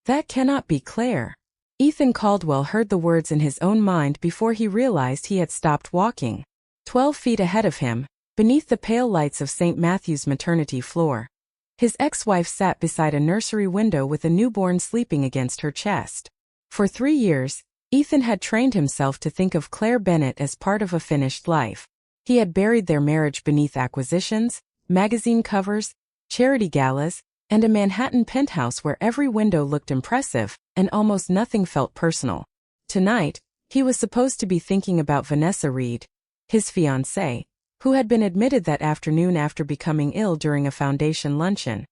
That cannot be Claire. Ethan Caldwell heard the words in his own mind before he realized he had stopped walking. 12 feet ahead of him, beneath the pale lights of St. Matthew's maternity floor, his ex-wife sat beside a nursery window with a newborn sleeping against her chest. For 3 years, Ethan had trained himself to think of Claire Bennett as part of a finished life. He had buried their marriage beneath acquisitions, magazine covers, charity galas, and a Manhattan penthouse where every window looked impressive, and almost nothing felt personal. Tonight, he was supposed to be thinking about Vanessa Reed, his fiancée, who had been admitted that afternoon after becoming ill during a foundation luncheon.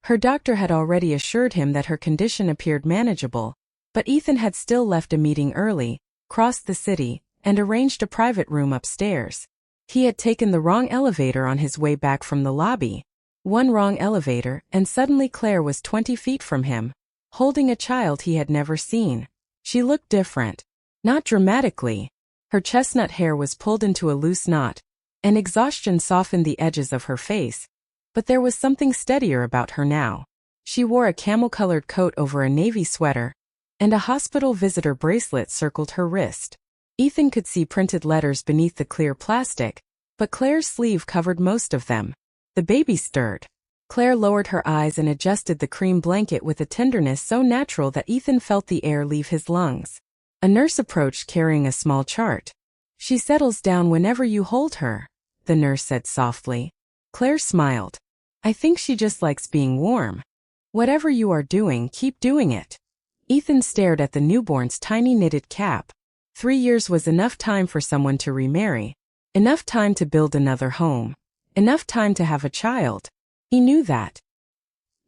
Her doctor had already assured him that her condition appeared manageable, but Ethan had still left a meeting early, crossed the city, and arranged a private room upstairs. He had taken the wrong elevator on his way back from the lobby. One wrong elevator, and suddenly Claire was 20 feet from him, holding a child he had never seen. She looked different. Not dramatically. Her chestnut hair was pulled into a loose knot, and exhaustion softened the edges of her face. But there was something steadier about her now. She wore a camel-colored coat over a navy sweater, and a hospital visitor bracelet circled her wrist. Ethan could see printed letters beneath the clear plastic, but Claire's sleeve covered most of them. The baby stirred. Claire lowered her eyes and adjusted the cream blanket with a tenderness so natural that Ethan felt the air leave his lungs. A nurse approached carrying a small chart. "She settles down whenever you hold her," the nurse said softly. Claire smiled. "I think she just likes being warm. Whatever you are doing, keep doing it." Ethan stared at the newborn's tiny knitted cap. 3 years was enough time for someone to remarry. Enough time to build another home. Enough time to have a child. He knew that.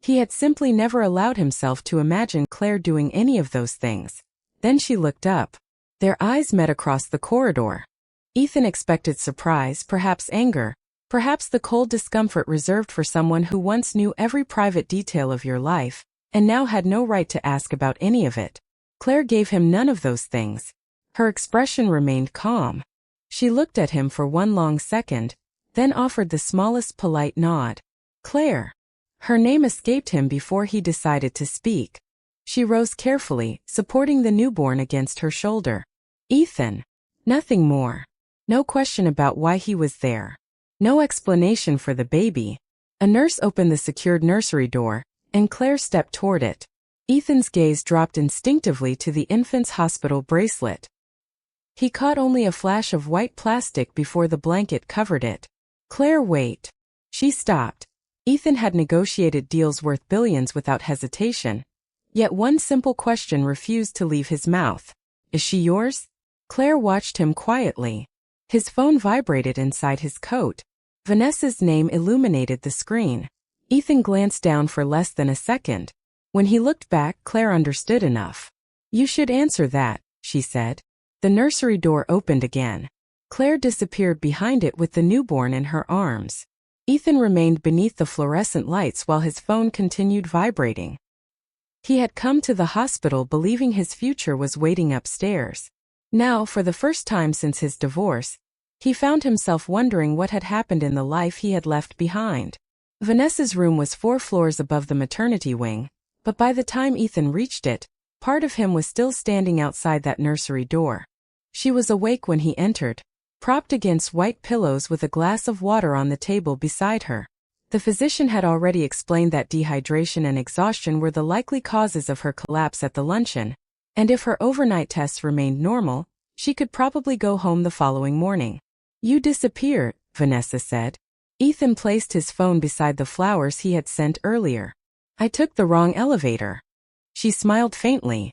He had simply never allowed himself to imagine Claire doing any of those things. Then she looked up. Their eyes met across the corridor. Ethan expected surprise, perhaps anger, perhaps the cold discomfort reserved for someone who once knew every private detail of your life, and now had no right to ask about any of it. Claire gave him none of those things. Her expression remained calm. She looked at him for one long second, then offered the smallest polite nod. Claire. Her name escaped him before he decided to speak. She rose carefully, supporting the newborn against her shoulder. Ethan. Nothing more. No question about why he was there. No explanation for the baby. A nurse opened the secured nursery door, and Claire stepped toward it. Ethan's gaze dropped instinctively to the infant's hospital bracelet. He caught only a flash of white plastic before the blanket covered it. Claire, wait. She stopped. Ethan had negotiated deals worth billions without hesitation. Yet one simple question refused to leave his mouth. Is she yours? Claire watched him quietly. His phone vibrated inside his coat. Vanessa's name illuminated the screen. Ethan glanced down for less than a second. When he looked back, Claire understood enough. You should answer that, she said. The nursery door opened again. Claire disappeared behind it with the newborn in her arms. Ethan remained beneath the fluorescent lights while his phone continued vibrating. He had come to the hospital believing his future was waiting upstairs. Now, for the first time since his divorce, he found himself wondering what had happened in the life he had left behind. Vanessa's room was 4 floors above the maternity wing, but by the time Ethan reached it, part of him was still standing outside that nursery door. She was awake when he entered, propped against white pillows with a glass of water on the table beside her. The physician had already explained that dehydration and exhaustion were the likely causes of her collapse at the luncheon, and if her overnight tests remained normal, she could probably go home the following morning. You disappeared, Vanessa said. Ethan placed his phone beside the flowers he had sent earlier. I took the wrong elevator. She smiled faintly.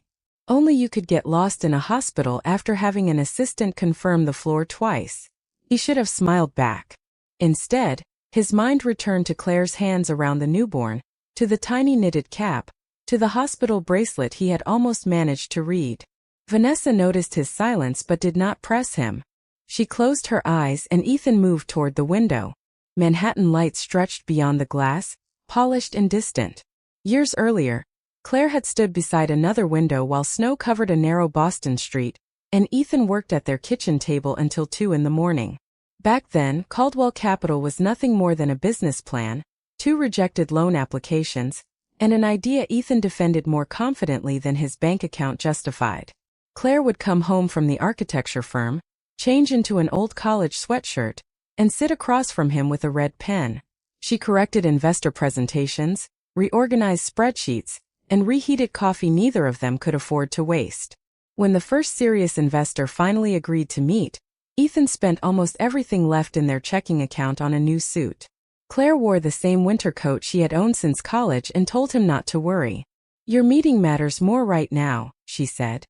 Only you could get lost in a hospital after having an assistant confirm the floor twice. He should have smiled back. Instead, his mind returned to Claire's hands around the newborn, to the tiny knitted cap, to the hospital bracelet he had almost managed to read. Vanessa noticed his silence but did not press him. She closed her eyes and Ethan moved toward the window. Manhattan lights stretched beyond the glass, polished and distant. Years earlier, Claire had stood beside another window while snow covered a narrow Boston street, and Ethan worked at their kitchen table until 2 in the morning. Back then, Caldwell Capital was nothing more than a business plan, 2 rejected loan applications, and an idea Ethan defended more confidently than his bank account justified. Claire would come home from the architecture firm, change into an old college sweatshirt, and sit across from him with a red pen. She corrected investor presentations, reorganized spreadsheets, and reheated coffee neither of them could afford to waste. When the first serious investor finally agreed to meet, Ethan spent almost everything left in their checking account on a new suit. Claire wore the same winter coat she had owned since college and told him not to worry. "Your meeting matters more right now," she said.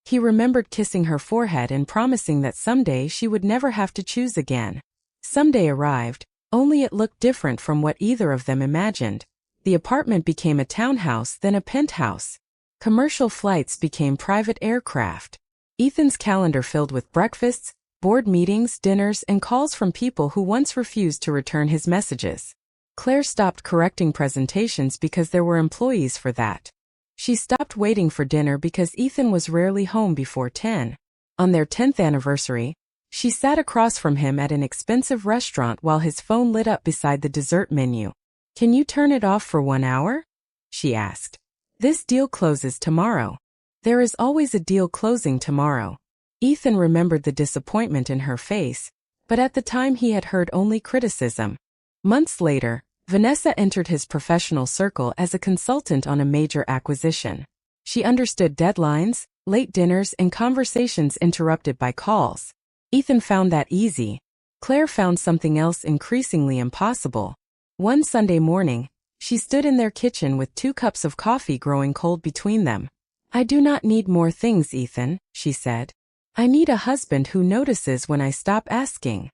He remembered kissing her forehead and promising that someday she would never have to choose again. Someday arrived, only it looked different from what either of them imagined. The apartment became a townhouse, then a penthouse. Commercial flights became private aircraft. Ethan's calendar filled with breakfasts, board meetings, dinners, and calls from people who once refused to return his messages. Claire stopped correcting presentations because there were employees for that. She stopped waiting for dinner because Ethan was rarely home before 10. On their 10th anniversary, she sat across from him at an expensive restaurant while his phone lit up beside the dessert menu. "Can you turn it off for 1 hour?" she asked. "This deal closes tomorrow." There is always a deal closing tomorrow. Ethan remembered the disappointment in her face, but at the time he had heard only criticism. Months later, Vanessa entered his professional circle as a consultant on a major acquisition. She understood deadlines, late dinners, and conversations interrupted by calls. Ethan found that easy. Claire found something else increasingly impossible. One Sunday morning, she stood in their kitchen with 2 cups of coffee growing cold between them. "I do not need more things, Ethan," she said. "I need a husband who notices when I stop asking."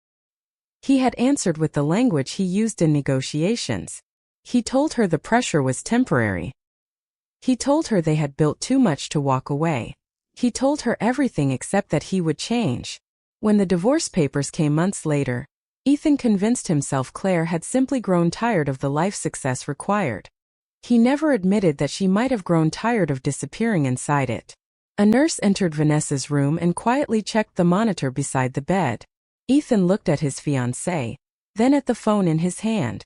He had answered with the language he used in negotiations. He told her the pressure was temporary. He told her they had built too much to walk away. He told her everything except that he would change. When the divorce papers came months later, Ethan convinced himself Claire had simply grown tired of the life success required. He never admitted that she might have grown tired of disappearing inside it. A nurse entered Vanessa's room and quietly checked the monitor beside the bed. Ethan looked at his fiancée, then at the phone in his hand.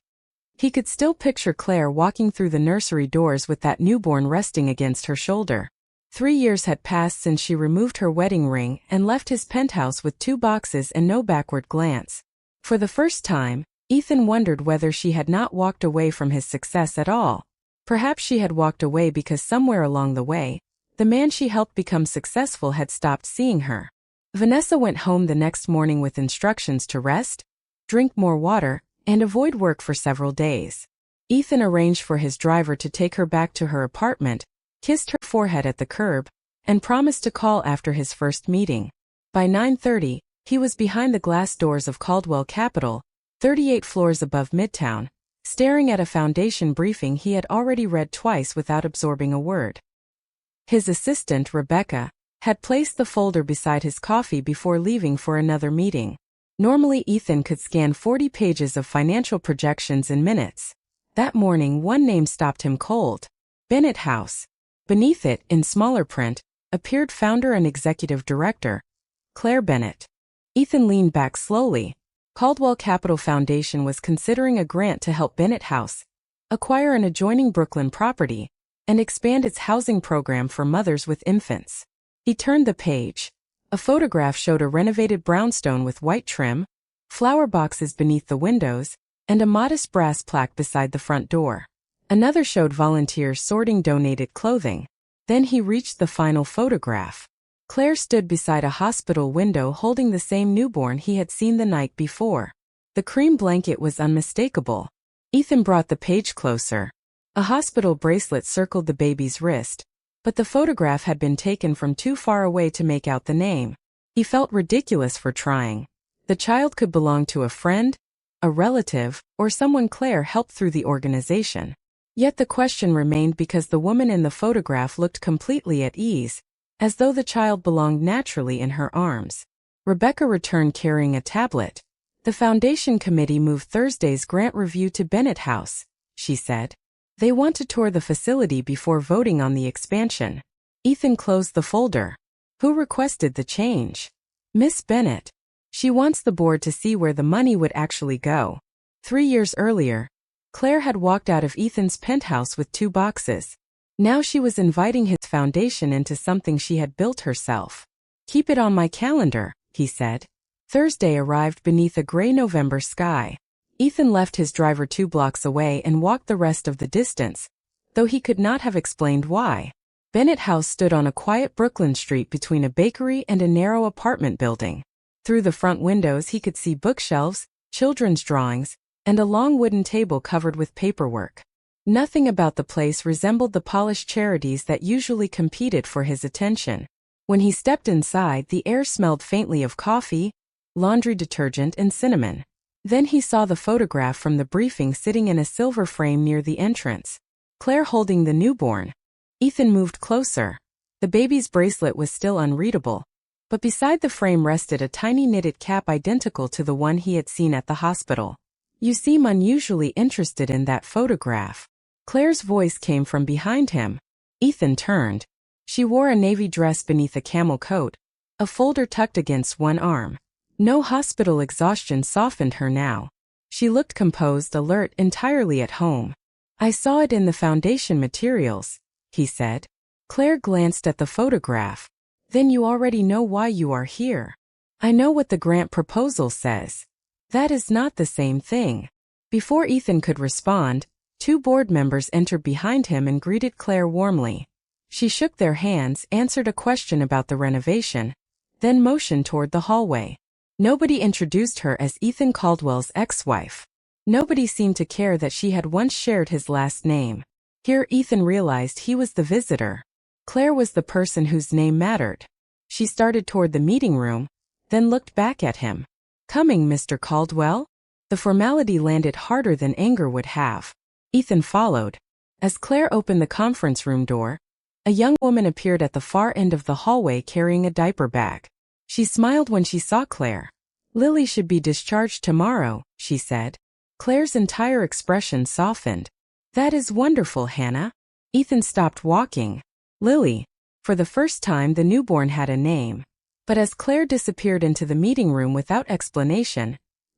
He could still picture Claire walking through the nursery doors with that newborn resting against her shoulder. 3 years had passed since she removed her wedding ring and left his penthouse with 2 boxes and no backward glance. For the first time, Ethan wondered whether she had not walked away from his success at all. Perhaps she had walked away because somewhere along the way, the man she helped become successful had stopped seeing her. Vanessa went home the next morning with instructions to rest, drink more water, and avoid work for several days. Ethan arranged for his driver to take her back to her apartment, kissed her forehead at the curb, and promised to call after his first meeting. By 9:30, he was behind the glass doors of Caldwell Capital, 38 floors above Midtown, staring at a foundation briefing he had already read twice without absorbing a word. His assistant, Rebecca, had placed the folder beside his coffee before leaving for another meeting. Normally Ethan could scan 40 pages of financial projections in minutes. That morning one name stopped him cold. Bennett House. Beneath it, in smaller print, appeared founder and executive director, Claire Bennett. Ethan leaned back slowly. Caldwell Capital Foundation was considering a grant to help Bennett House acquire an adjoining Brooklyn property and expand its housing program for mothers with infants. He turned the page. A photograph showed a renovated brownstone with white trim, flower boxes beneath the windows, and a modest brass plaque beside the front door. Another showed volunteers sorting donated clothing. Then he reached the final photograph. Claire stood beside a hospital window holding the same newborn he had seen the night before. The cream blanket was unmistakable. Ethan brought the page closer. A hospital bracelet circled the baby's wrist, but the photograph had been taken from too far away to make out the name. He felt ridiculous for trying. The child could belong to a friend, a relative, or someone Claire helped through the organization. Yet the question remained because the woman in the photograph looked completely at ease, as though the child belonged naturally in her arms. Rebecca returned carrying a tablet. "The foundation committee moved Thursday's grant review to Bennett House," she said. "They want to tour the facility before voting on the expansion." Ethan closed the folder. "Who requested the change?" "Miss Bennett. She wants the board to see where the money would actually go." 3 years earlier, Claire had walked out of Ethan's penthouse with 2 boxes. Now she was inviting his foundation into something she had built herself. "Keep it on my calendar," he said. Thursday arrived beneath a gray November sky. Ethan left his driver 2 blocks away and walked the rest of the distance, though he could not have explained why. Bennett House stood on a quiet Brooklyn street between a bakery and a narrow apartment building. Through the front windows he could see bookshelves, children's drawings, and a long wooden table covered with paperwork. Nothing about the place resembled the polished charities that usually competed for his attention. When he stepped inside, the air smelled faintly of coffee, laundry detergent, and cinnamon. Then he saw the photograph from the briefing sitting in a silver frame near the entrance. Claire holding the newborn. Ethan moved closer. The baby's bracelet was still unreadable, but beside the frame rested a tiny knitted cap identical to the one he had seen at the hospital. "You seem unusually interested in that photograph." Claire's voice came from behind him. Ethan turned. She wore a navy dress beneath a camel coat, a folder tucked against one arm. No hospital exhaustion softened her now. She looked composed, alert, entirely at home. "I saw it in the foundation materials," he said. Claire glanced at the photograph. "Then you already know why you are here." "I know what the grant proposal says." "That is not the same thing." Before Ethan could respond, 2 board members entered behind him and greeted Claire warmly. She shook their hands, answered a question about the renovation, then motioned toward the hallway. Nobody introduced her as Ethan Caldwell's ex-wife. Nobody seemed to care that she had once shared his last name. Here Ethan realized he was the visitor. Claire was the person whose name mattered. She started toward the meeting room, then looked back at him. "Coming, Mr. Caldwell?" The formality landed harder than anger would have. Ethan followed. As Claire opened the conference room door, a young woman appeared at the far end of the hallway carrying a diaper bag. She smiled when she saw Claire. "Lily should be discharged tomorrow," she said. Claire's entire expression softened. "That is wonderful, Hannah." Ethan stopped walking. Lily. For the first time the newborn had a name. But as Claire disappeared into the meeting room without explanation,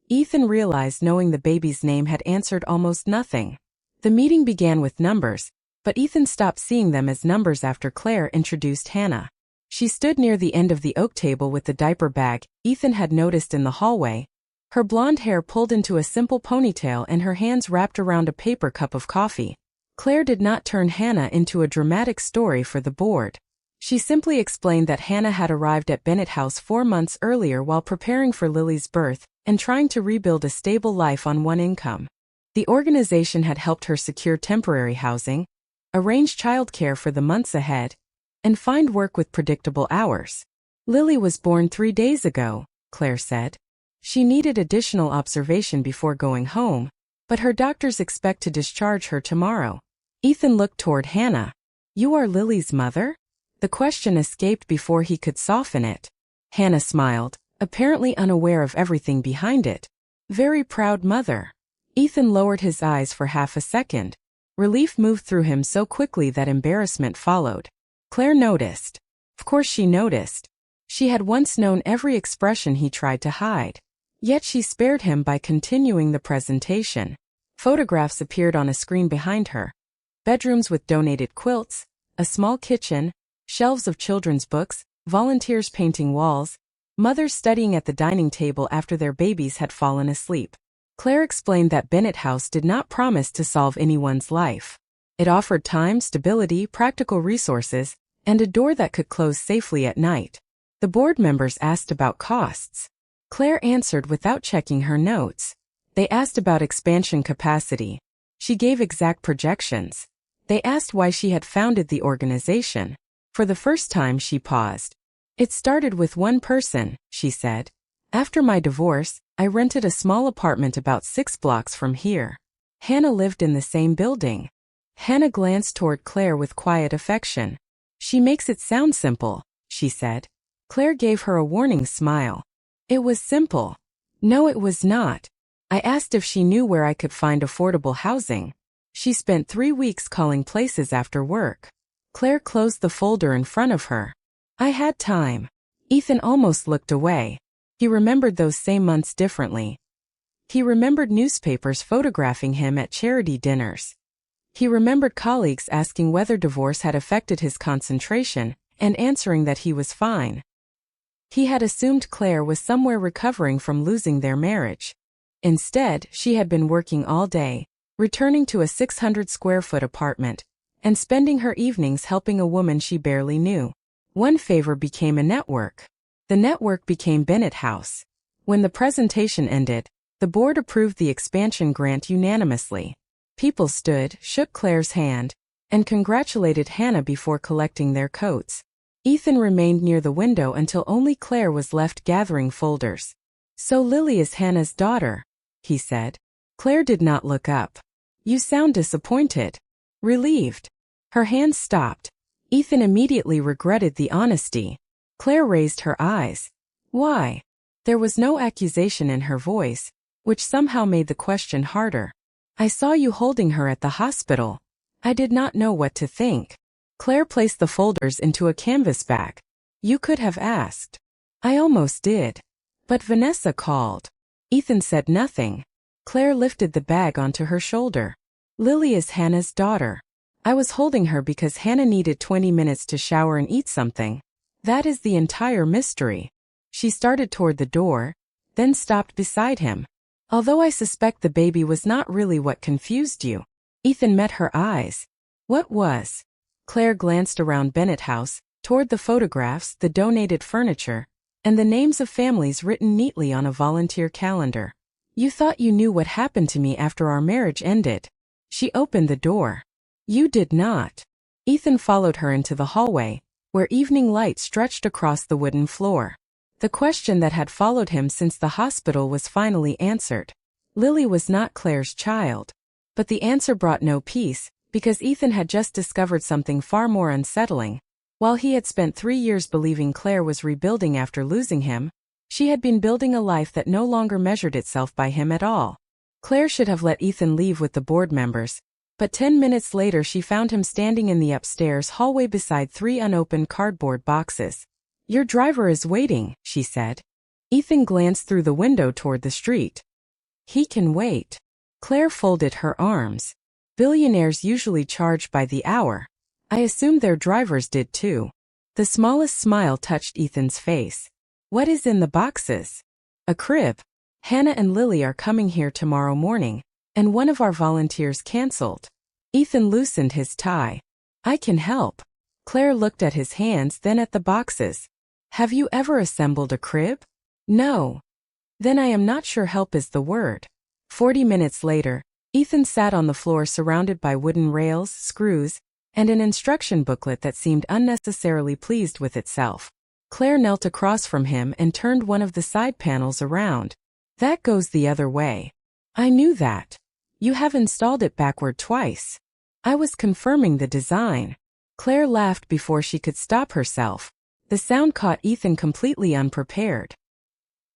Ethan realized knowing the baby's name had answered almost nothing. The meeting began with numbers, but Ethan stopped seeing them as numbers after Claire introduced Hannah. She stood near the end of the oak table with the diaper bag Ethan had noticed in the hallway, her blonde hair pulled into a simple ponytail and her hands wrapped around a paper cup of coffee. Claire did not turn Hannah into a dramatic story for the board. She simply explained that Hannah had arrived at Bennett House 4 months earlier while preparing for Lily's birth and trying to rebuild a stable life on one income. The organization had helped her secure temporary housing, arrange childcare for the months ahead, and find work with predictable hours. "Lily was born 3 days ago," Claire said. "She needed additional observation before going home, but her doctors expect to discharge her tomorrow." Ethan looked toward Hannah. "You are Lily's mother?" The question escaped before he could soften it. Hannah smiled, apparently unaware of everything behind it. "Very proud mother." Ethan lowered his eyes for half a second. Relief moved through him so quickly that embarrassment followed. Claire noticed. Of course she noticed. She had once known every expression he tried to hide. Yet she spared him by continuing the presentation. Photographs appeared on a screen behind her. Bedrooms with donated quilts, a small kitchen, shelves of children's books, volunteers painting walls, mothers studying at the dining table after their babies had fallen asleep. Claire explained that Bennett House did not promise to solve anyone's life. It offered time, stability, practical resources, and a door that could close safely at night. The board members asked about costs. Claire answered without checking her notes. They asked about expansion capacity. She gave exact projections. They asked why she had founded the organization. For the first time she paused. "It started with one person," she said. "After my divorce, I rented a small apartment about 6 blocks from here. Hannah lived in the same building." Hannah glanced toward Claire with quiet affection. "She makes it sound simple," she said. Claire gave her a warning smile. "It was simple." "No, it was not. I asked if she knew where I could find affordable housing. She spent 3 weeks calling places after work." Claire closed the folder in front of her. "I had time." Ethan almost looked away. He remembered those same months differently. He remembered newspapers photographing him at charity dinners. He remembered colleagues asking whether divorce had affected his concentration, and answering that he was fine. He had assumed Claire was somewhere recovering from losing their marriage. Instead, she had been working all day, returning to a 600-square-foot apartment, and spending her evenings helping a woman she barely knew. One favor became a network. The network became Bennett House. When the presentation ended, the board approved the expansion grant unanimously. People stood, shook Claire's hand, and congratulated Hannah before collecting their coats. Ethan remained near the window until only Claire was left gathering folders. "So Lily is Hannah's daughter," he said. Claire did not look up. "You sound disappointed." "Relieved." Her hand stopped. Ethan immediately regretted the honesty. Claire raised her eyes. "Why?" There was no accusation in her voice, which somehow made the question harder. "I saw you holding her at the hospital. I did not know what to think." Claire placed the folders into a canvas bag. "You could have asked." "I almost did. But Vanessa called." Ethan said nothing. Claire lifted the bag onto her shoulder. "Lily is Hannah's daughter. I was holding her because Hannah needed 20 minutes to shower and eat something. That is the entire mystery." She started toward the door, then stopped beside him. "Although I suspect the baby was not really what confused you." Ethan met her eyes. "What was?" Claire glanced around Bennett House, toward the photographs, the donated furniture, and the names of families written neatly on a volunteer calendar. "You thought you knew what happened to me after our marriage ended." She opened the door. "You did not." Ethan followed her into the hallway, where evening light stretched across the wooden floor. The question that had followed him since the hospital was finally answered. Lily was not Claire's child. But the answer brought no peace, because Ethan had just discovered something far more unsettling. While he had spent 3 years believing Claire was rebuilding after losing him, she had been building a life that no longer measured itself by him at all. Claire should have let Ethan leave with the board members, but 10 minutes later she found him standing in the upstairs hallway beside 3 unopened cardboard boxes. "Your driver is waiting," she said. Ethan glanced through the window toward the street. "He can wait." Claire folded her arms. "Billionaires usually charge by the hour. I assumed their drivers did too." The smallest smile touched Ethan's face. "What is in the boxes?" "A crib. Hannah and Lily are coming here tomorrow morning, and one of our volunteers canceled." Ethan loosened his tie. "I can help." Claire looked at his hands, then at the boxes. "Have you ever assembled a crib?" "No." "Then I am not sure help is the word." 40 minutes later, Ethan sat on the floor surrounded by wooden rails, screws, and an instruction booklet that seemed unnecessarily pleased with itself. Claire knelt across from him and turned one of the side panels around. "That goes the other way." "I knew that. You have installed it backward twice." "I was confirming the design." Claire laughed before she could stop herself. The sound caught Ethan completely unprepared.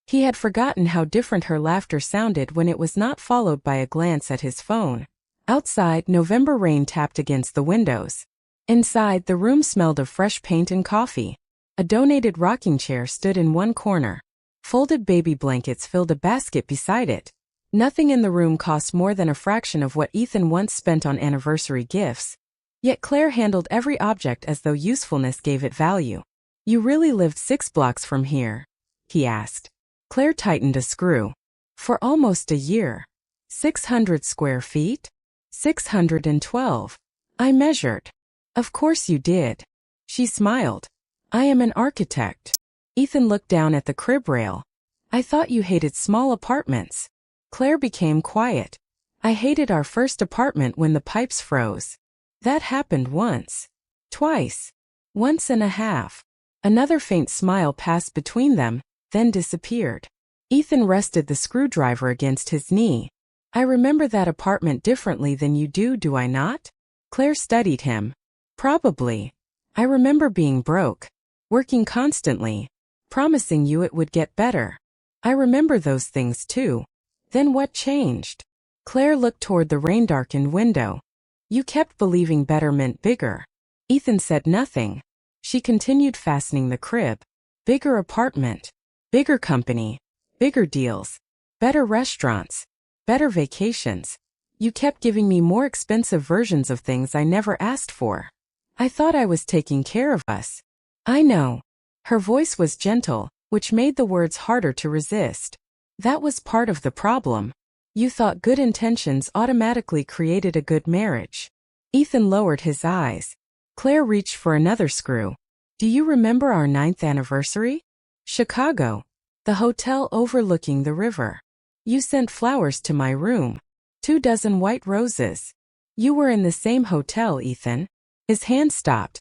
He had forgotten how different her laughter sounded when it was not followed by a glance at his phone. Outside, November rain tapped against the windows. Inside, the room smelled of fresh paint and coffee. A donated rocking chair stood in one corner. Folded baby blankets filled a basket beside it. Nothing in the room cost more than a fraction of what Ethan once spent on anniversary gifts. Yet Claire handled every object as though usefulness gave it value. "You really lived 6 blocks from here?" he asked. Claire tightened a screw. "For almost a year." 600 square feet? 612. I measured. "Of course you did." She smiled. "I am an architect." Ethan looked down at the crib rail. "I thought you hated small apartments." Claire became quiet. "I hated our first apartment when the pipes froze. That happened once. Twice. Once and a half." Another faint smile passed between them, then disappeared. Ethan rested the screwdriver against his knee. "I remember that apartment differently than you do I not?" Claire studied him. "Probably. I remember being broke. Working constantly. Promising you it would get better. I remember those things too. Then what changed?" Claire looked toward the rain-darkened window. "You kept believing better meant bigger." Ethan said nothing. She continued fastening the crib. "Bigger apartment. Bigger company. Bigger deals. better restaurants, better vacations. You kept giving me more expensive versions of things I never asked for. I thought I was taking care of us. I know. Her voice was gentle, which made the words harder to resist. That was part of the problem. You thought good intentions automatically created a good marriage. Ethan lowered his eyes. Claire reached for another screw. Do you remember our 9th anniversary? Chicago. The hotel overlooking the river. You sent flowers to my room. 24 white roses. You were in the same hotel, Ethan. His hand stopped.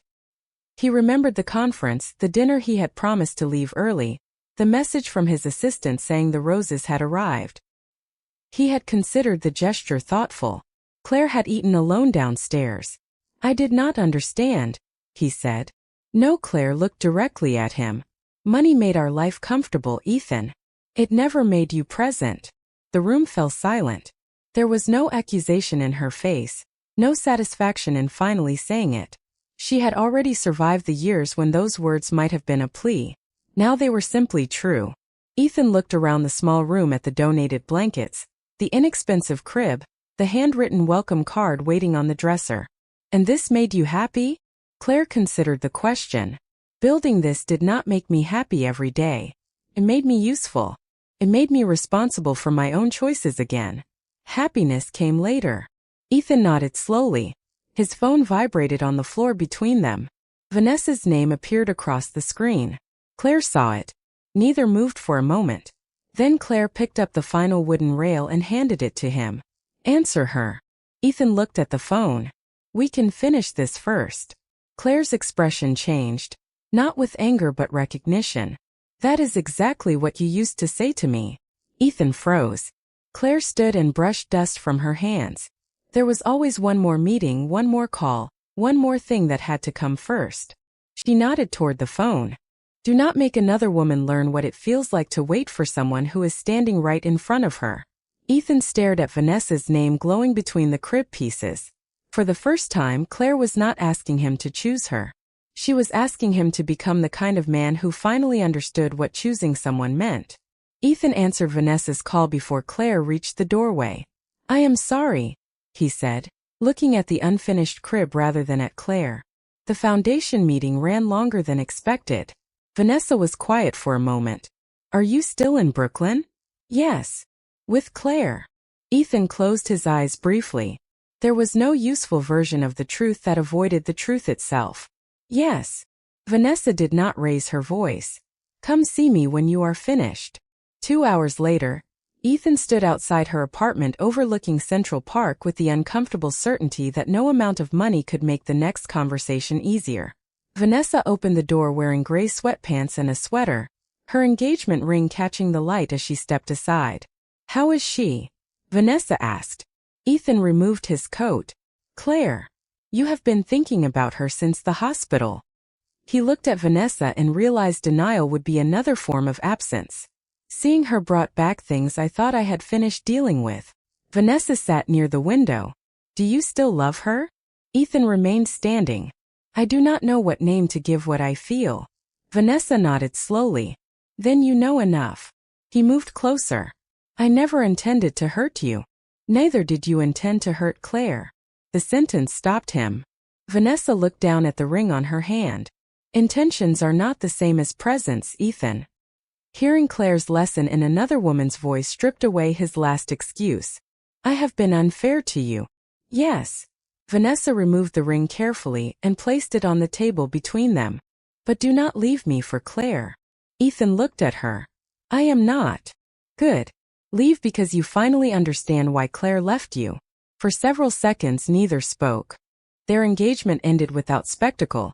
He remembered the conference, the dinner he had promised to leave early, the message from his assistant saying the roses had arrived. He had considered the gesture thoughtful. Claire had eaten alone downstairs. I did not understand, he said. No, Claire looked directly at him. Money made our life comfortable, Ethan. It never made you present. The room fell silent. There was no accusation in her face, no satisfaction in finally saying it. She had already survived the years when those words might have been a plea. Now they were simply true. Ethan looked around the small room at the donated blankets, the inexpensive crib, the handwritten welcome card waiting on the dresser. And this made you happy? Claire considered the question. Building this did not make me happy every day. It made me useful. It made me responsible for my own choices again. Happiness came later. Ethan nodded slowly. His phone vibrated on the floor between them. Vanessa's name appeared across the screen. Claire saw it. Neither moved for a moment. Then Claire picked up the final wooden rail and handed it to him. Answer her. Ethan looked at the phone. We can finish this first. Claire's expression changed. Not with anger but recognition. That is exactly what you used to say to me. Ethan froze. Claire stood and brushed dust from her hands. There was always one more meeting, one more call, one more thing that had to come first. She nodded toward the phone. Do not make another woman learn what it feels like to wait for someone who is standing right in front of her. Ethan stared at Vanessa's name glowing between the crib pieces. For the first time, Claire was not asking him to choose her. She was asking him to become the kind of man who finally understood what choosing someone meant. Ethan answered Vanessa's call before Claire reached the doorway. I am sorry, he said, looking at the unfinished crib rather than at Claire. The foundation meeting ran longer than expected. Vanessa was quiet for a moment. Are you still in Brooklyn? Yes. With Claire. Ethan closed his eyes briefly. There was no useful version of the truth that avoided the truth itself. Yes. Vanessa did not raise her voice. Come see me when you are finished. 2 hours later, Ethan stood outside her apartment overlooking Central Park with the uncomfortable certainty that no amount of money could make the next conversation easier. Vanessa opened the door wearing gray sweatpants and a sweater, her engagement ring catching the light as she stepped aside. How is she? Vanessa asked. Ethan removed his coat. Claire. You have been thinking about her since the hospital. He looked at Vanessa and realized denial would be another form of absence. Seeing her brought back things I thought I had finished dealing with. Vanessa sat near the window. Do you still love her? Ethan remained standing. I do not know what name to give what I feel. Vanessa nodded slowly. Then you know enough. He moved closer. I never intended to hurt you. Neither did you intend to hurt Claire. The sentence stopped him. Vanessa looked down at the ring on her hand. Intentions are not the same as presence, Ethan. Hearing Claire's lesson in another woman's voice stripped away his last excuse. I have been unfair to you. Yes. Vanessa removed the ring carefully and placed it on the table between them. But do not leave me for Claire. Ethan looked at her. I am not. Good. Leave because you finally understand why Claire left you. For several seconds neither spoke. Their engagement ended without spectacle.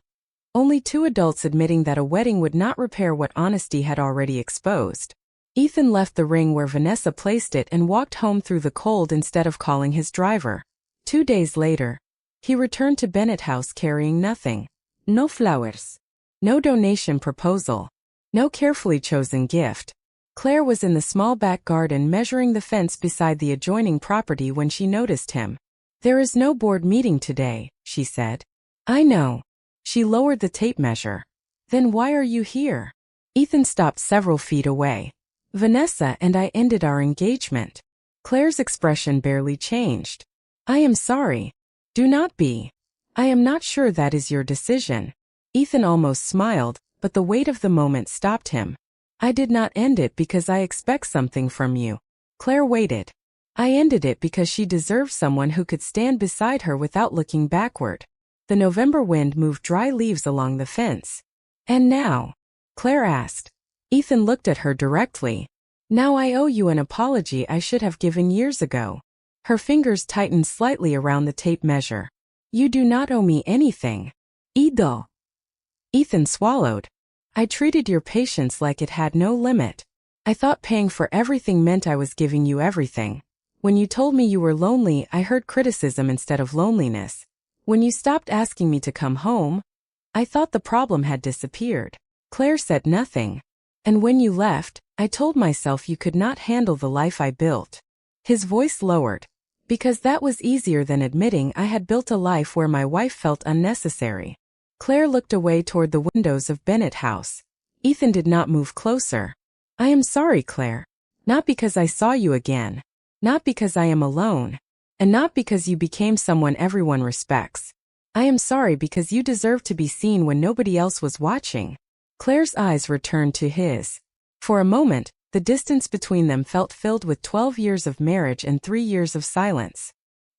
Only two adults admitting that a wedding would not repair what honesty had already exposed. Ethan left the ring where Vanessa placed it and walked home through the cold instead of calling his driver. 2 days later, he returned to Bennett House carrying nothing. No flowers. No donation proposal. No carefully chosen gift. Claire was in the small back garden measuring the fence beside the adjoining property when she noticed him. There is no board meeting today, she said. I know. She lowered the tape measure. Then why are you here? Ethan stopped several feet away. Vanessa and I ended our engagement. Claire's expression barely changed. I am sorry. Do not be. I am not sure that is your decision. Ethan almost smiled, but the weight of the moment stopped him. I did not end it because I expect something from you. Claire waited. I ended it because she deserved someone who could stand beside her without looking backward. The November wind moved dry leaves along the fence. And now? Claire asked. Ethan looked at her directly. Now I owe you an apology I should have given years ago. Her fingers tightened slightly around the tape measure. You do not owe me anything. Ido. Ethan swallowed. I treated your patience like it had no limit. I thought paying for everything meant I was giving you everything. When you told me you were lonely, I heard criticism instead of loneliness. When you stopped asking me to come home, I thought the problem had disappeared. Claire said nothing. And when you left, I told myself you could not handle the life I built. His voice lowered. Because that was easier than admitting I had built a life where my wife felt unnecessary. Claire looked away toward the windows of Bennett House. Ethan did not move closer. I am sorry, Claire. Not because I saw you again. Not because I am alone. And not because you became someone everyone respects. I am sorry because you deserve to be seen when nobody else was watching. Claire's eyes returned to his. For a moment, the distance between them felt filled with 12 years of marriage and 3 years of silence.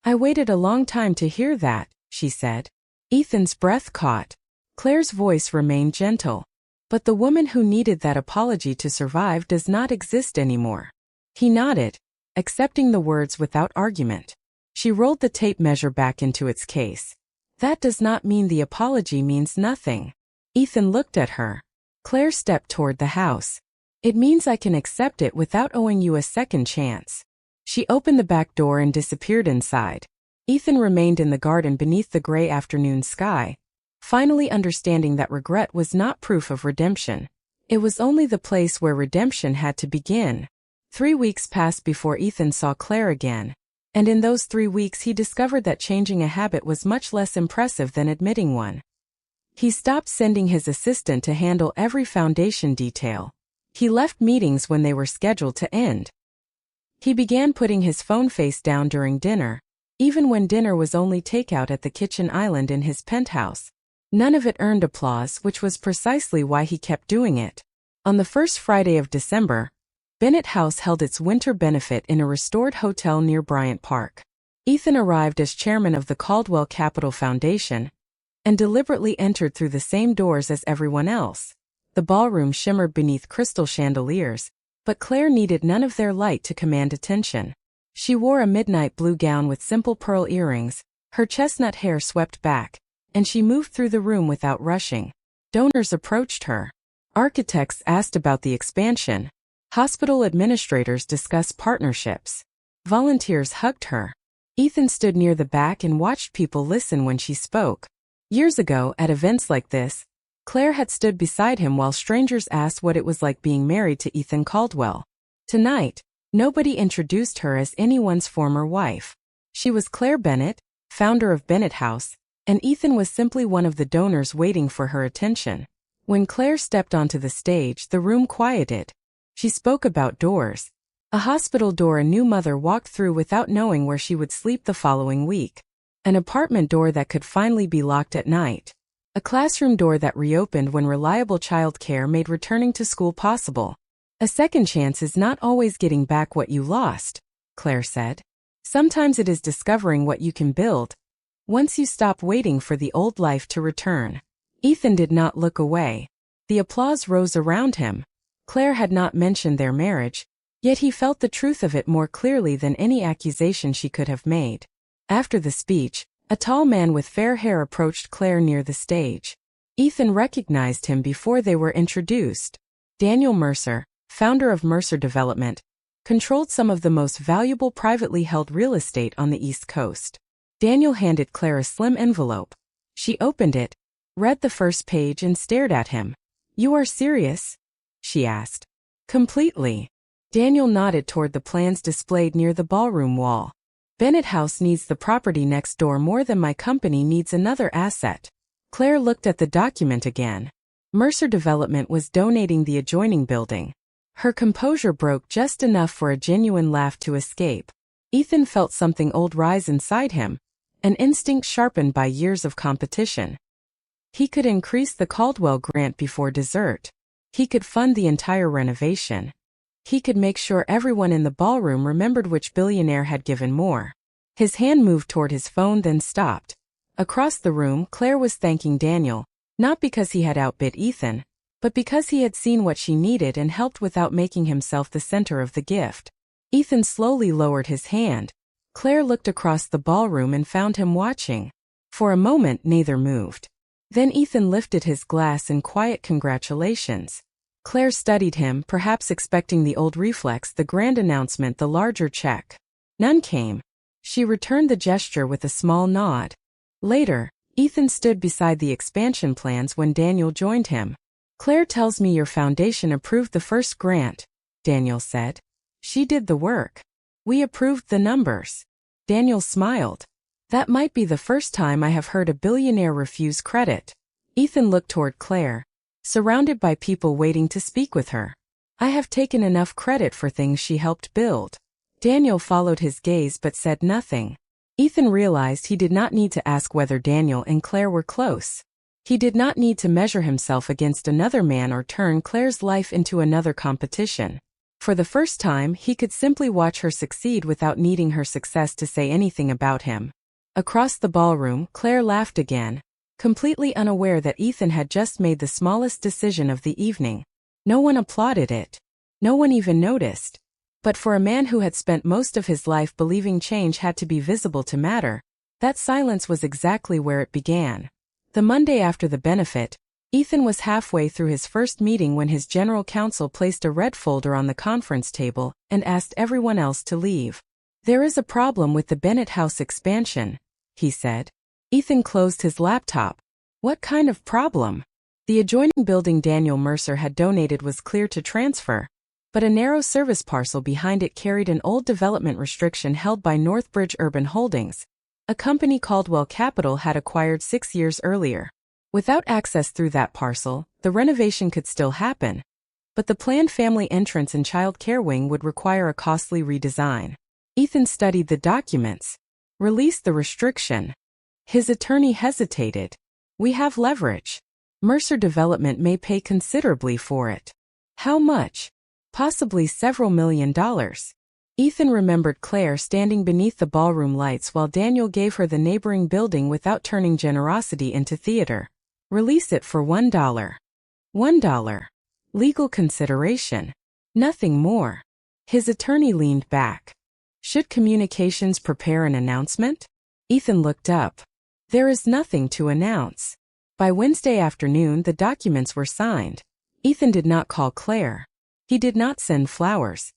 I waited a long time to hear that, she said. Ethan's breath caught. Claire's voice remained gentle. But the woman who needed that apology to survive does not exist anymore. He nodded, accepting the words without argument. She rolled the tape measure back into its case. That does not mean the apology means nothing. Ethan looked at her. Claire stepped toward the house. It means I can accept it without owing you a second chance. She opened the back door and disappeared inside. Ethan remained in the garden beneath the gray afternoon sky, finally understanding that regret was not proof of redemption. It was only the place where redemption had to begin. 3 weeks passed before Ethan saw Claire again, and in those 3 weeks he discovered that changing a habit was much less impressive than admitting one. He stopped sending his assistant to handle every foundation detail. He left meetings when they were scheduled to end. He began putting his phone face down during dinner, even when dinner was only takeout at the kitchen island in his penthouse. None of it earned applause, which was precisely why he kept doing it. On the first Friday of December, Bennett House held its winter benefit in a restored hotel near Bryant Park. Ethan arrived as chairman of the Caldwell Capital Foundation and deliberately entered through the same doors as everyone else. The ballroom shimmered beneath crystal chandeliers, but Claire needed none of their light to command attention. She wore a midnight blue gown with simple pearl earrings, her chestnut hair swept back, and she moved through the room without rushing. Donors approached her. Architects asked about the expansion. Hospital administrators discussed partnerships. Volunteers hugged her. Ethan stood near the back and watched people listen when she spoke. Years ago, at events like this, Claire had stood beside him while strangers asked what it was like being married to Ethan Caldwell. Tonight, nobody introduced her as anyone's former wife. She was Claire Bennett, founder of Bennett House, and Ethan was simply one of the donors waiting for her attention. When Claire stepped onto the stage, the room quieted. She spoke about doors. A hospital door a new mother walked through without knowing where she would sleep the following week. An apartment door that could finally be locked at night. A classroom door that reopened when reliable childcare made returning to school possible. A second chance is not always getting back what you lost, Claire said. Sometimes it is discovering what you can build, once you stop waiting for the old life to return. Ethan did not look away. The applause rose around him. Claire had not mentioned their marriage, yet he felt the truth of it more clearly than any accusation she could have made. After the speech, a tall man with fair hair approached Claire near the stage. Ethan recognized him before they were introduced. Daniel Mercer, founder of Mercer Development, controlled some of the most valuable privately held real estate on the East Coast. Daniel handed Claire a slim envelope. She opened it, read the first page and stared at him. "You are serious?" she asked. "Completely." Daniel nodded toward the plans displayed near the ballroom wall. "Bennett House needs the property next door more than my company needs another asset." Claire looked at the document again. Mercer Development was donating the adjoining building. Her composure broke just enough for a genuine laugh to escape. Ethan felt something old rise inside him, an instinct sharpened by years of competition. He could increase the Caldwell grant before dessert. He could fund the entire renovation. He could make sure everyone in the ballroom remembered which billionaire had given more. His hand moved toward his phone then stopped. Across the room, Claire was thanking Daniel, not because he had outbid Ethan, but because he had seen what she needed and helped without making himself the center of the gift. Ethan slowly lowered his hand. Claire looked across the ballroom and found him watching. For a moment, neither moved. Then Ethan lifted his glass in quiet congratulations. Claire studied him, perhaps expecting the old reflex, the grand announcement, the larger check. None came. She returned the gesture with a small nod. Later, Ethan stood beside the expansion plans when Daniel joined him. "Claire tells me your foundation approved the first grant," Daniel said. "She did the work. We approved the numbers." Daniel smiled. "That might be the first time I have heard a billionaire refuse credit." Ethan looked toward Claire, surrounded by people waiting to speak with her. "I have taken enough credit for things she helped build." Daniel followed his gaze but said nothing. Ethan realized he did not need to ask whether Daniel and Claire were close. He did not need to measure himself against another man or turn Claire's life into another competition. For the first time, he could simply watch her succeed without needing her success to say anything about him. Across the ballroom, Claire laughed again, completely unaware that Ethan had just made the smallest decision of the evening. No one applauded it. No one even noticed. But for a man who had spent most of his life believing change had to be visible to matter, that silence was exactly where it began. The Monday after the benefit, Ethan was halfway through his first meeting when his general counsel placed a red folder on the conference table and asked everyone else to leave. "There is a problem with the Bennett house expansion," he said. Ethan closed his laptop. "What kind of problem?" The adjoining building Daniel Mercer had donated was clear to transfer, but a narrow service parcel behind it carried an old development restriction held by Northbridge Urban Holdings, a company Caldwell Capital had acquired 6 years earlier. Without access through that parcel, the renovation could still happen, but the planned family entrance and child care wing would require a costly redesign. Ethan studied the documents. "Release the restriction." His attorney hesitated. "We have leverage. Mercer Development may pay considerably for it." "How much?" "Possibly several $1,000,000. Ethan remembered Claire standing beneath the ballroom lights while Daniel gave her the neighboring building without turning generosity into theater. "Release it for $1. $1. Legal consideration. Nothing more." His attorney leaned back. "Should communications prepare an announcement?" Ethan looked up. "There is nothing to announce." By Wednesday afternoon, the documents were signed. Ethan did not call Claire. He did not send flowers.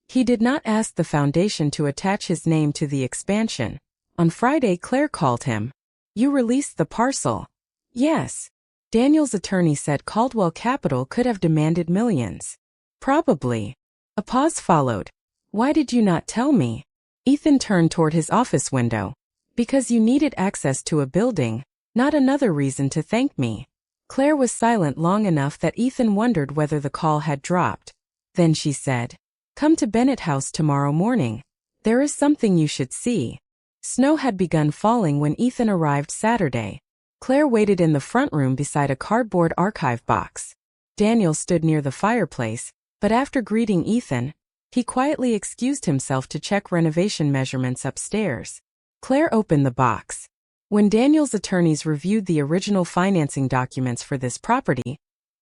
He did not ask the foundation to attach his name to the expansion. On Friday, Claire called him. "You released the parcel." "Yes." Daniel's attorney said Caldwell Capital could have demanded millions. "Probably." A pause followed. "Why did you not tell me?" Ethan turned toward his office window. "Because you needed access to a building, not another reason to thank me." Claire was silent long enough that Ethan wondered whether the call had dropped. Then she said, "Come to Bennett House tomorrow morning. There is something you should see." Snow had begun falling when Ethan arrived Saturday. Claire waited in the front room beside a cardboard archive box. Daniel stood near the fireplace, but after greeting Ethan, he quietly excused himself to check renovation measurements upstairs. Claire opened the box. When Daniel's attorneys reviewed the original financing documents for this property,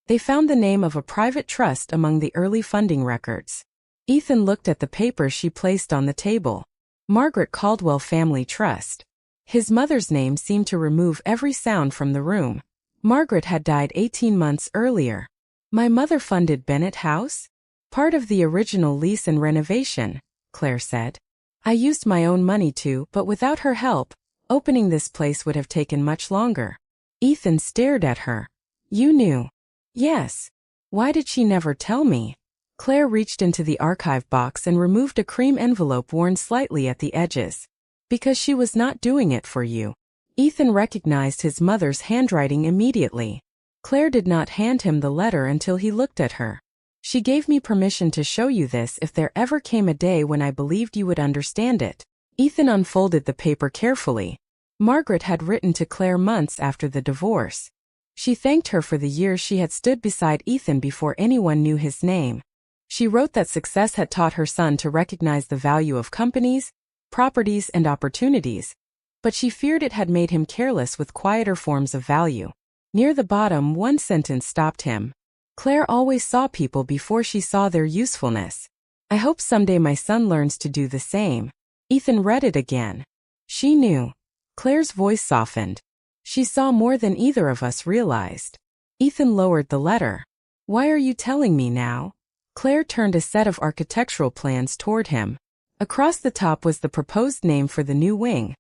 they found the name of a private trust among the early funding records. Ethan looked at the papers she placed on the table. Margaret Caldwell Family Trust. His mother's name seemed to remove every sound from the room. Margaret had died 18 months earlier. "My mother funded Bennett House? Part of the original lease and renovation," Claire said. "I used my own money too, but without her help, opening this place would have taken much longer." Ethan stared at her. "You knew?" "Yes. Why did she never tell me?" Claire reached into the archive box and removed a cream envelope worn slightly at the edges. "Because she was not doing it for you." Ethan recognized his mother's handwriting immediately. Claire did not hand him the letter until he looked at her. She gave me permission to show you this if there ever came a day when I believed you would understand it. Ethan unfolded the paper carefully. Margaret had written to Claire months after the divorce. She thanked her for the years she had stood beside Ethan before anyone knew his name. She wrote that success had taught her son to recognize the value of companies, properties, and opportunities, but she feared it had made him careless with quieter forms of value. Near the bottom, one sentence stopped him. Claire always saw people before she saw their usefulness. I hope someday my son learns to do the same. Ethan read it again. She knew. Claire's voice softened. She saw more than either of us realized. Ethan lowered the letter. Why are you telling me now? Claire turned a set of architectural plans toward him. Across the top was the proposed name for the new wing.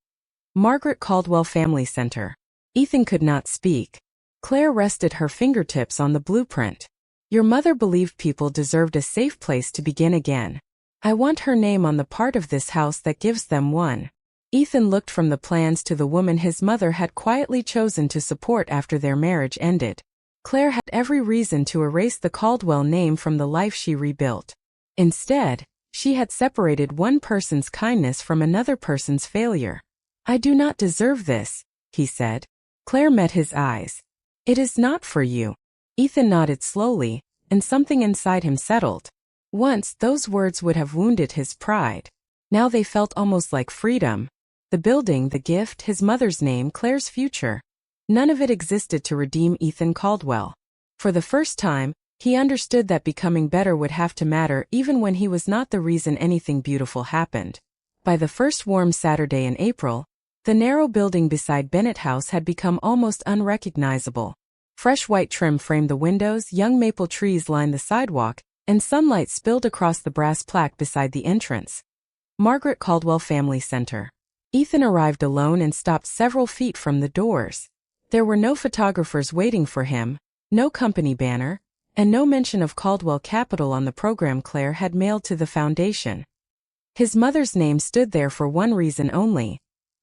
Margaret Caldwell Family Center. Ethan could not speak. Claire rested her fingertips on the blueprint. Your mother believed people deserved a safe place to begin again. I want her name on the part of this house that gives them one. Ethan looked from the plans to the woman his mother had quietly chosen to support after their marriage ended. Claire had every reason to erase the Caldwell name from the life she rebuilt. Instead, she had separated one person's kindness from another person's failure. I do not deserve this, he said. Claire met his eyes. It is not for you. Ethan nodded slowly, and something inside him settled. Once, those words would have wounded his pride. Now they felt almost like freedom. The building, the gift, his mother's name, Claire's future. None of it existed to redeem Ethan Caldwell. For the first time, he understood that becoming better would have to matter even when he was not the reason anything beautiful happened. By the first warm Saturday in April, the narrow building beside Bennett House had become almost unrecognizable. Fresh white trim framed the windows, young maple trees lined the sidewalk, and sunlight spilled across the brass plaque beside the entrance. Margaret Caldwell Family Center. Ethan arrived alone and stopped several feet from the doors. There were no photographers waiting for him, no company banner, and no mention of Caldwell Capital on the program Claire had mailed to the foundation. His mother's name stood there for one reason only.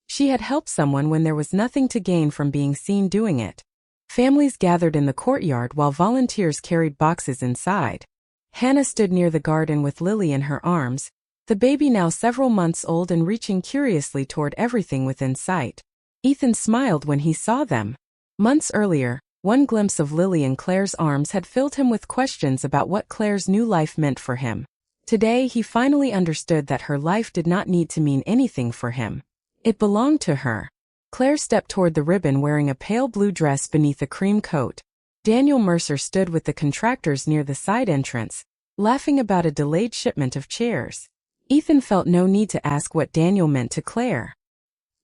She had helped someone when there was nothing to gain from being seen doing it. Families gathered in the courtyard while volunteers carried boxes inside. Hannah stood near the garden with Lily in her arms, the baby now several months old and reaching curiously toward everything within sight. Ethan smiled when he saw them. Months earlier, one glimpse of Lily in Claire's arms had filled him with questions about what Claire's new life meant for him. Today he finally understood that her life did not need to mean anything for him. It belonged to her. Claire stepped toward the ribbon wearing a pale blue dress beneath a cream coat. Daniel Mercer stood with the contractors near the side entrance, laughing about a delayed shipment of chairs. Ethan felt no need to ask what Daniel meant to Claire.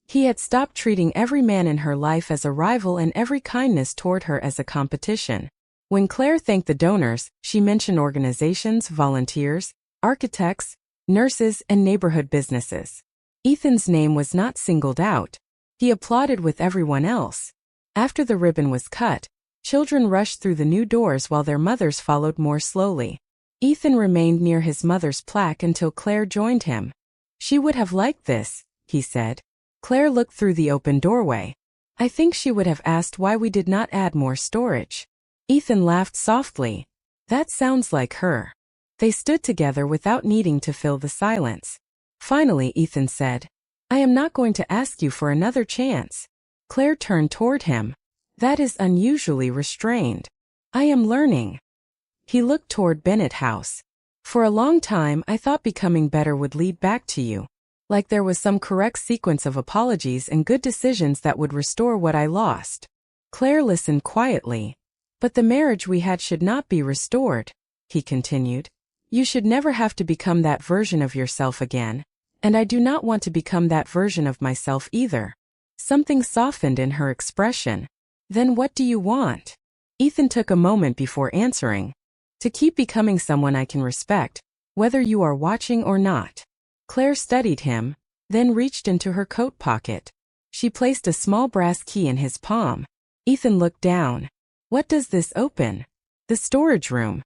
He had stopped treating every man in her life as a rival and every kindness toward her as a competition. When Claire thanked the donors, she mentioned organizations, volunteers, architects, nurses, and neighborhood businesses. Ethan's name was not singled out. He applauded with everyone else. After the ribbon was cut, children rushed through the new doors while their mothers followed more slowly. Ethan remained near his mother's plaque until Claire joined him. She would have liked this, he said. Claire looked through the open doorway. I think she would have asked why we did not add more storage. Ethan laughed softly. That sounds like her. They stood together without needing to fill the silence. Finally, Ethan said, I am not going to ask you for another chance. Claire turned toward him. That is unusually restrained. I am learning. He looked toward Bennett House. For a long time I thought becoming better would lead back to you. Like there was some correct sequence of apologies and good decisions that would restore what I lost. Claire listened quietly. But the marriage we had should not be restored, he continued. You should never have to become that version of yourself again, and I do not want to become that version of myself either. Something softened in her expression. Then what do you want? Ethan took a moment before answering. To keep becoming someone I can respect, whether you are watching or not. Claire studied him, then reached into her coat pocket. She placed a small brass key in his palm. Ethan looked down. What does this open? The storage room.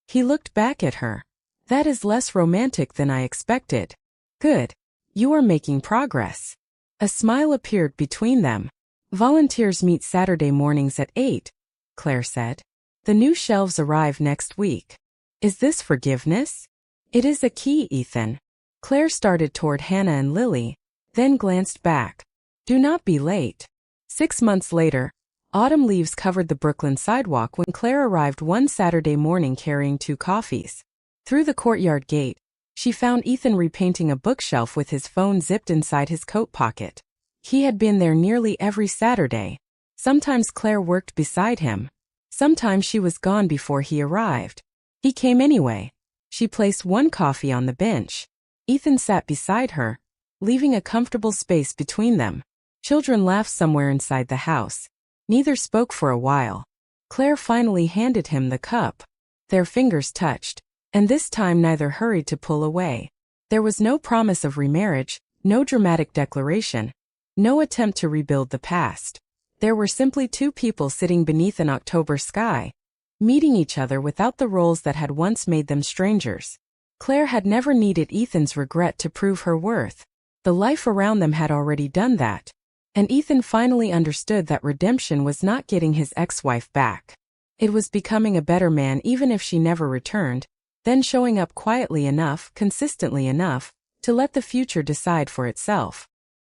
He looked back at her. That is less romantic than I expected. Good. You are making progress. A smile appeared between them. Volunteers meet Saturday mornings at 8, Claire said. The new shelves arrive next week. Is this forgiveness? It is a key, Ethan. Claire started toward Hannah and Lily, then glanced back. Do not be late. 6 months later, autumn leaves covered the Brooklyn sidewalk when Claire arrived one Saturday morning carrying 2 coffees. Through the courtyard gate, she found Ethan repainting a bookshelf with his phone zipped inside his coat pocket. He had been there nearly every Saturday. Sometimes Claire worked beside him. Sometimes she was gone before he arrived. He came anyway. She placed 1 coffee on the bench. Ethan sat beside her, leaving a comfortable space between them. Children laughed somewhere inside the house. Neither spoke for a while. Claire finally handed him the cup. Their fingers touched, and this time neither hurried to pull away. There was no promise of remarriage, no dramatic declaration, no attempt to rebuild the past. There were simply 2 people sitting beneath an October sky, meeting each other without the roles that had once made them strangers. Claire had never needed Ethan's regret to prove her worth. The life around them had already done that. And Ethan finally understood that redemption was not getting his ex-wife back. It was becoming a better man even if she never returned, then showing up quietly enough, consistently enough, to let the future decide for itself.